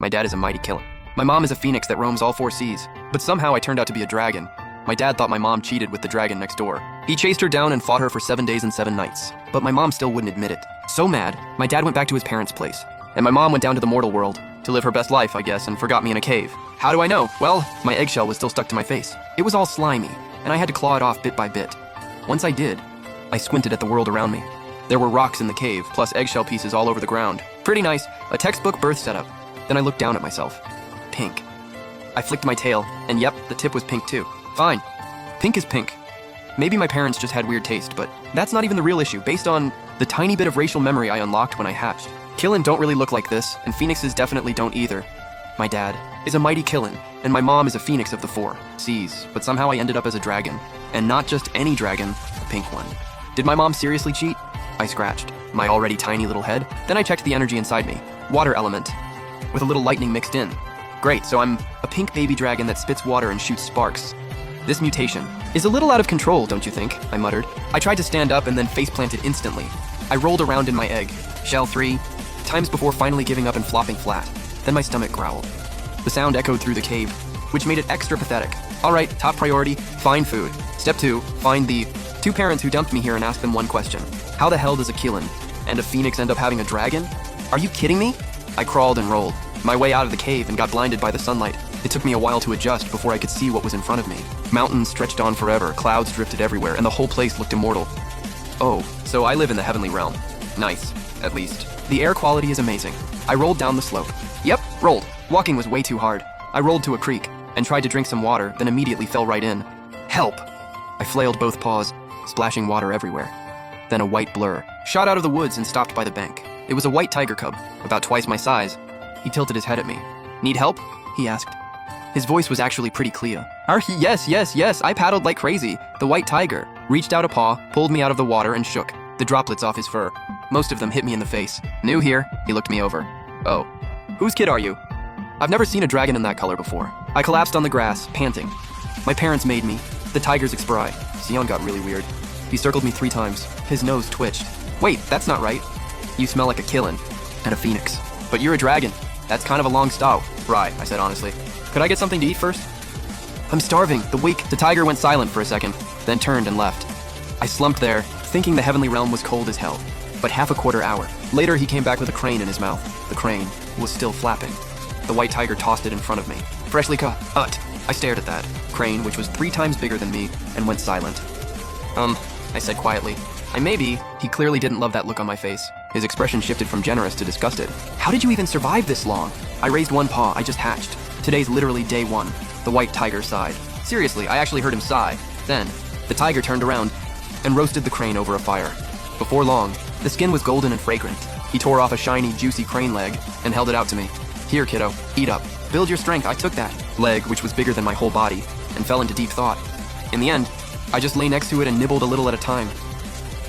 My dad is a mighty killer. My mom is a phoenix that roams all four seas, but somehow I turned out to be a dragon. My dad thought my mom cheated with the dragon next door. He chased her down and fought her for 7 days and 7 nights, but my mom still wouldn't admit it. So mad, my dad went back to his parents' place, and my mom went down to the mortal world to live her best life, I guess, and forgot me in a cave. How do I know? Well, my eggshell was still stuck to my face. It was all slimy, and I had to claw it off bit by bit. Once I did, I squinted at the world around me. There were rocks in the cave, plus eggshell pieces all over the ground. Pretty nice, a textbook birth setup. Then I looked down at myself. Pink. I flicked my tail, and yep, the tip was pink too. Fine. Pink is pink. Maybe my parents just had weird taste, but that's not even the real issue, based on the tiny bit of racial memory I unlocked when I hatched. Killin don't really look like this, and phoenixes definitely don't either. My dad is a mighty Killin, and my mom is a phoenix of the four seas, but somehow I ended up as a dragon. And not just any dragon, a pink one. Did my mom seriously cheat? I scratched my already tiny little head, then I checked the energy inside me. Water element, with a little lightning mixed in. Great, so I'm a pink baby dragon that spits water and shoots sparks. This mutation is a little out of control, don't you think? I muttered. I tried to stand up and then face-planted instantly. I rolled around in my egg, shell 3 times before finally giving up and flopping flat. Then my stomach growled. The sound echoed through the cave, which made it extra pathetic. All right, top priority, find food. Step 2, find the 2 parents who dumped me here and ask them one question. How the hell does a Killin and a phoenix end up having a dragon? Are you kidding me? I crawled and rolled my way out of the cave and got blinded by the sunlight. It took me a while to adjust before I could see what was in front of me. Mountains stretched on forever, clouds drifted everywhere, and the whole place looked immortal. Oh, so I live in the heavenly realm. Nice, at least. The air quality is amazing. I rolled down the slope. Yep, rolled. Walking was way too hard. I rolled to a creek and tried to drink some water, then immediately fell right in. Help! I flailed both paws, splashing water everywhere. Then a white blur shot out of the woods and stopped by the bank. It was a white tiger cub, about twice my size. He tilted his head at me. Need help? He asked. His voice was actually pretty clear. Yes, I paddled like crazy. The white tiger reached out a paw, pulled me out of the water, and shook the droplets off his fur. Most of them hit me in the face. New here, he looked me over. Oh, whose kid are you? I've never seen a dragon in that color before. I collapsed on the grass, panting. My parents made me. The tiger's expry. Sion got really weird. He circled me 3 times. His nose twitched. Wait, that's not right. You smell like a Killin and a phoenix. But you're a dragon. That's kind of a long stout. Right, I said honestly. Could I get something to eat first? I'm starving. The tiger went silent for a second, then turned and left. I slumped there, thinking the heavenly realm was cold as hell. But half a quarter hour later, he came back with a crane in his mouth. The crane was still flapping. The white tiger tossed it in front of me. Freshly cut. I stared at that crane, which was 3 times bigger than me, and went silent. I said quietly. He clearly didn't love that look on my face. His expression shifted from generous to disgusted. How did you even survive this long? I raised one paw. I just hatched. Today's literally day 1. The white tiger sighed. Seriously, I actually heard him sigh. Then, the tiger turned around and roasted the crane over a fire. Before long, the skin was golden and fragrant. He tore off a shiny, juicy crane leg and held it out to me. Here, kiddo, eat up. Build your strength. I took that leg, which was bigger than my whole body, and fell into deep thought. In the end, I just lay next to it and nibbled a little at a time.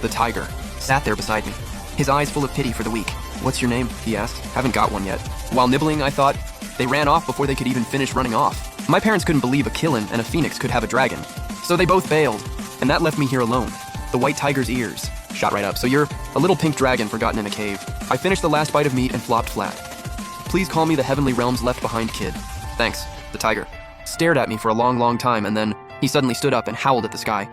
The tiger sat there beside me, his eyes full of pity for the weak. What's your name? He asked. Haven't got one yet. While nibbling, I thought, they ran off before they could even finish running off. My parents couldn't believe a Killin and a phoenix could have a dragon. So they both bailed, and that left me here alone. The white tiger's ears shot right up. So you're a little pink dragon forgotten in a cave. I finished the last bite of meat and flopped flat. Please call me the Heavenly Realm's left behind kid. Thanks. The tiger stared at me for a long time, and then he suddenly stood up and howled at the sky.